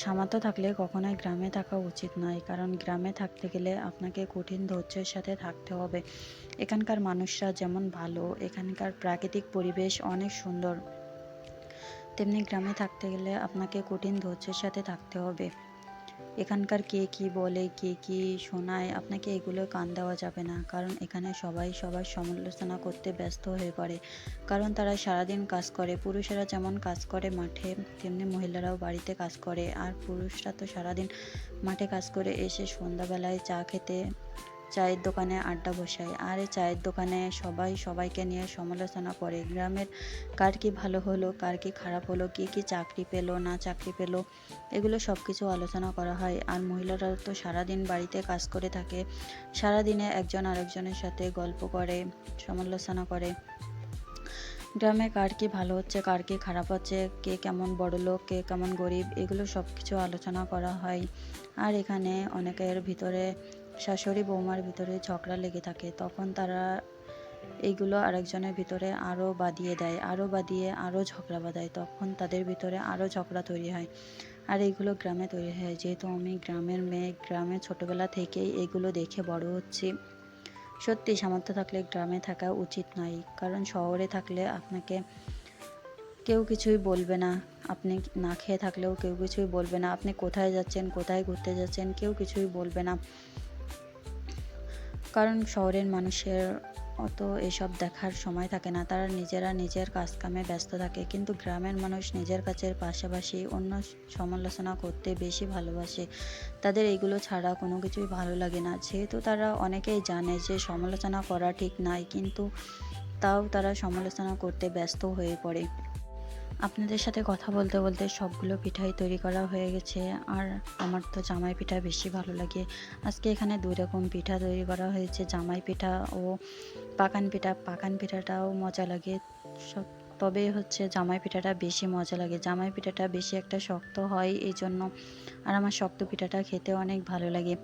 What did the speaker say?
সামর্থ্য থাকলে কখনোই গ্রামে থাকা উচিত নয়, কারণ গ্রামে থাকতে গেলে আপনাকে কঠিন ধৈর্যের সাথে থাকতে হবে। এখানকার মানুষরা যেমন ভালো, এখানকার প্রাকৃতিক পরিবেশ অনেক সুন্দর, তেমনি গ্রামে থাকতে গেলে আপনাকে কঠিন ধৈর্যের সাথে থাকতে হবে। এখানকার কে কি বলে, কে কি শোনায়, আপনাকে এগুলো কান দেওয়া যাবে না, কারণ এখানে সবাই সবার সমালোচনা করতে ব্যস্ত হয়ে পড়ে। কারণ তারা সারাদিন কাজ করে, পুরুষেরা যেমন কাজ করে মাঠে, তেমনি মহিলারাও বাড়িতে কাজ করে। আর পুরুষরা তো সারাদিন মাঠে কাজ করে এসে সন্ধ্যাবেলায় চা খেতে চায়ের দোকানে আড্ডা বসায়, আর এই চায়ের দোকানে সবাই সবাইকে নিয়ে সমালোচনা করে। গ্রামের কার কি ভালো হলো, কার কি খারাপ হলো, কে কি চাকরি পেলো না চাকরি পেলো, এগুলো সব কিছু আলোচনা করা হয়। আর মহিলারা তো সারাদিন বাড়িতে কাজ করে থাকে, সারাদিনে একজন আরেকজনের সাথে গল্প করে, সমালোচনা করে। গ্রামে কার কি ভালো হচ্ছে, কার কি খারাপ হচ্ছে, কে কেমন বড়লোক, কে কেমন গরিব, এগুলো সব কিছু আলোচনা করা হয়। আর এখানে অনেকের ভিতরে, শাশুড়ি বৌমার ভিতরে ঝগড়া লেগে থাকে, তখন তারা এইগুলো আরেকজনের ভিতরে আরও বাদিয়ে দেয়, আরও বাদিয়ে আরও ঝগড়া বাঁধায়, তখন তাদের ভিতরে আরও ঝগড়া তৈরি হয়। আর এইগুলো গ্রামে তৈরি হয়, যেহেতু আমি গ্রামের মেয়ে, গ্রামে ছোটোবেলা থেকেই এগুলো দেখে বড় হচ্ছি। সত্যি সামর্থ্য থাকলে গ্রামে থাকা উচিত নয়, কারণ শহরে থাকলে আপনাকে কেউ কিছুই বলবে না। আপনি না খেয়ে থাকলেও কেউ কিছুই বলবে না, আপনি কোথায় যাচ্ছেন, কোথায় ঘুরতে যাচ্ছেন, কেউ কিছুই বলবে না। কারণ শহরের মানুষের অত এসব দেখার সময় থাকে না, তারা নিজেরা নিজের কাজকামে ব্যস্ত থাকে। কিন্তু গ্রামের মানুষ নিজের কাজের পাশাপাশি অন্য সমালোচনা করতে বেশি ভালোবাসে। তাদের এগুলো ছাড়া কোনো কিছুই ভালো লাগে না। যেহেতু তারা অনেকেই জানে যে সমালোচনা করা ঠিক নয়, কিন্তু তাও তারা সমালোচনা করতে ব্যস্ত হয়ে পড়ে। আপনাদের সাথে কথা বলতে বলতে সবগুলো পিঠাই তৈরি করা হয়ে গেছে। আর আমার তো জামাই পিঠা বেশি ভালো লাগে। আজকে এখানে ২ রকম পিঠা তৈরি করা হয়েছে, জামাই পিঠা ও পাকান পিঠা। পাকান পিঠাটাও মজা লাগে, তবে হচ্ছে জামাই পিঠাটা বেশি মজা লাগে। জামাই পিঠাটা বেশি একটা শক্ত হয় এই জন্য, আর আমার শক্ত পিঠাটা খেতে অনেক ভালো লাগে।